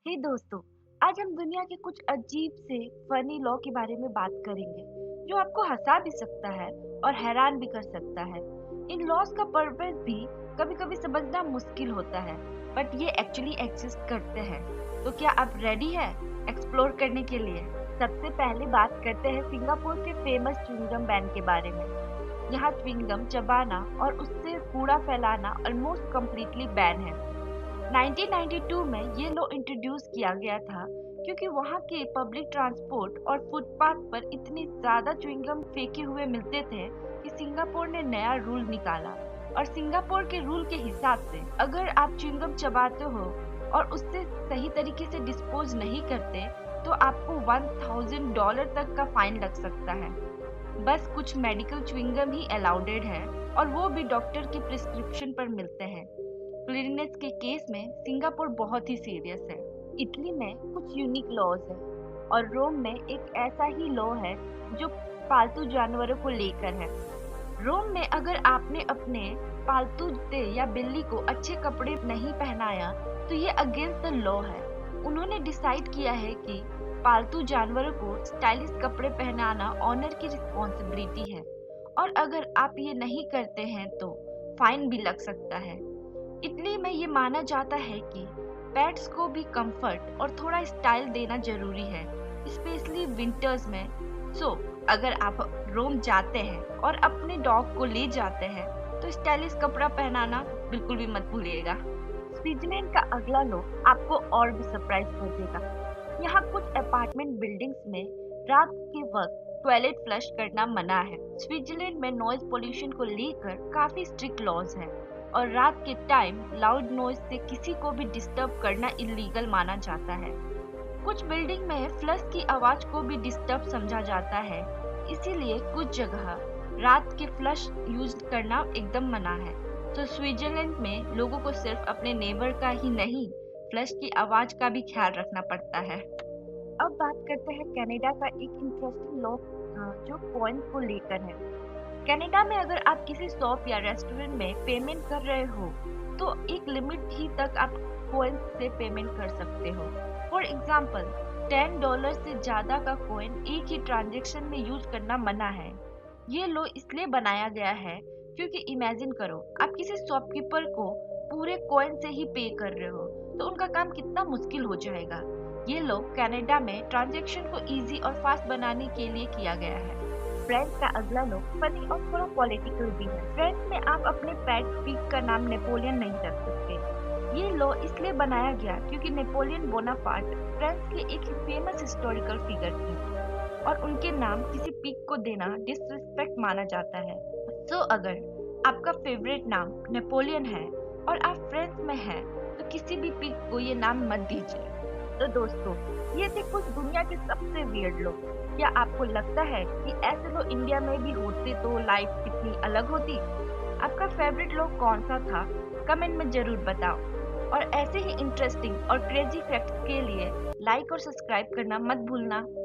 हे दोस्तों, आज हम दुनिया के कुछ अजीब से फनी लॉ के बारे में बात करेंगे, जो आपको हंसा भी सकता है और हैरान भी कर सकता है। इन लॉस का पर्पस भी कभी-कभी समझना मुश्किल होता है, बट ये एक्चुअली एग्जिस्ट करते हैं। तो क्या आप रेडी है एक्सप्लोर करने के लिए? सबसे पहले बात करते हैं सिंगापुर के फेमस च्युइंगम बैन के बारे में। यहाँ च्युइंगम चबाना और उससे कूड़ा फैलाना ऑलमोस्ट कम्प्लीटली बैन है। 1992 में ये लॉ इंट्रोड्यूस किया गया था क्योंकि वहाँ के पब्लिक ट्रांसपोर्ट और फुटपाथ पर इतने ज़्यादा च्युइंगम फेंके हुए मिलते थे कि सिंगापुर ने नया रूल निकाला। और सिंगापुर के रूल के हिसाब से अगर आप च्युइंगम चबाते हो और उससे सही तरीके से डिस्पोज नहीं करते तो आपको $1000 तक का फाइन लग सकता है। बस कुछ मेडिकल च्युइंगम ही अलाउडेड है और वो भी डॉक्टर के प्रिस्क्रिप्शन पर मिलते हैं। क्लीननेस के केस में सिंगापुर बहुत ही सीरियस है। इटली में कुछ यूनिक लॉज है और रोम में एक ऐसा ही लॉ है जो पालतू जानवरों को लेकर है। रोम में अगर आपने अपने पालतू कुत्ते या बिल्ली को अच्छे कपड़े नहीं पहनाया तो ये अगेंस्ट द लॉ है। उन्होंने डिसाइड किया है कि पालतू जानवरों को स्टाइलिश कपड़े पहनाना ऑनर की रिस्पॉन्सिबिलिटी है और अगर आप ये नहीं करते हैं तो फाइन भी लग सकता है। इटली में ये माना जाता है कि पेट्स को भी कंफर्ट और थोड़ा स्टाइल देना जरूरी है, स्पेशली विंटर्स में। सो अगर आप रोम जाते हैं और अपने डॉग को ले जाते हैं तो स्टाइलिश कपड़ा पहनाना बिल्कुल भी मत भूलिएगा। स्विट्जरलैंड का अगला लॉ आपको और भी सरप्राइज कर देगा। यहाँ कुछ अपार्टमेंट बिल्डिंग्स में रात के वक्त टॉयलेट फ्लश करना मना है। स्विट्जरलैंड में नॉइज पोल्यूशन को लेकर काफी स्ट्रिक्ट लॉज हैं और रात के टाइम लाउड नॉइज से किसी को भी डिस्टर्ब करना इलीगल माना जाता है। कुछ बिल्डिंग में फ्लश की आवाज को भी डिस्टर्ब समझा जाता है, इसीलिए कुछ जगह रात के फ्लश यूज करना एकदम मना है। तो स्विट्जरलैंड में लोगों को सिर्फ अपने नेबर का ही नहीं, फ्लश की आवाज का भी ख्याल रखना पड़ता है। अब बात करते हैं कनाडा का एक इंटरेस्टिंग लॉ जो कॉइन को लेकर है। कनाडा में अगर आप किसी शॉप या रेस्टोरेंट में पेमेंट कर रहे हो तो एक लिमिट ही तक आप कॉइन से पेमेंट कर सकते हो। फॉर एग्जाम्पल $10 से ज्यादा का कॉइन एक ही ट्रांजैक्शन में यूज करना मना है। ये लॉ इसलिए बनाया गया है क्योंकि इमेजिन करो आप किसी शॉपकीपर को पूरे कॉइन से ही पे कर रहे हो तो उनका काम कितना मुश्किल हो जाएगा। ये लॉ कनाडा में ट्रांजैक्शन को इजी और फास्ट बनाने के लिए किया गया है। फ्रांस का अगला लॉ फनी और थोड़ा पॉलिटिकल भी है। फ्रांस में आप अपने पेट पिग का नाम नेपोलियन नहीं रख सकते। ये लॉ इसलिए बनाया गया क्योंकि नेपोलियन बोनापार्ट फ्रांस के एक फेमस हिस्टोरिकल फिगर थे और उनके नाम किसी पिग को देना डिसरिस्पेक्ट माना जाता है। तो अगर आपका फेवरेट नाम नेपोलियन है और आप फ्रांस में हैं तो किसी भी पिग को ये नाम मत दीजिए। तो दोस्तों, ये थे कुछ दुनिया के सबसे वियर्ड लोग। क्या आपको लगता है कि ऐसे लोग इंडिया में भी होते तो लाइफ कितनी अलग होती? आपका फेवरेट लोग कौन सा था? कमेंट में जरूर बताओ। और ऐसे ही इंटरेस्टिंग और क्रेजी फैक्ट्स के लिए लाइक और सब्सक्राइब करना मत भूलना।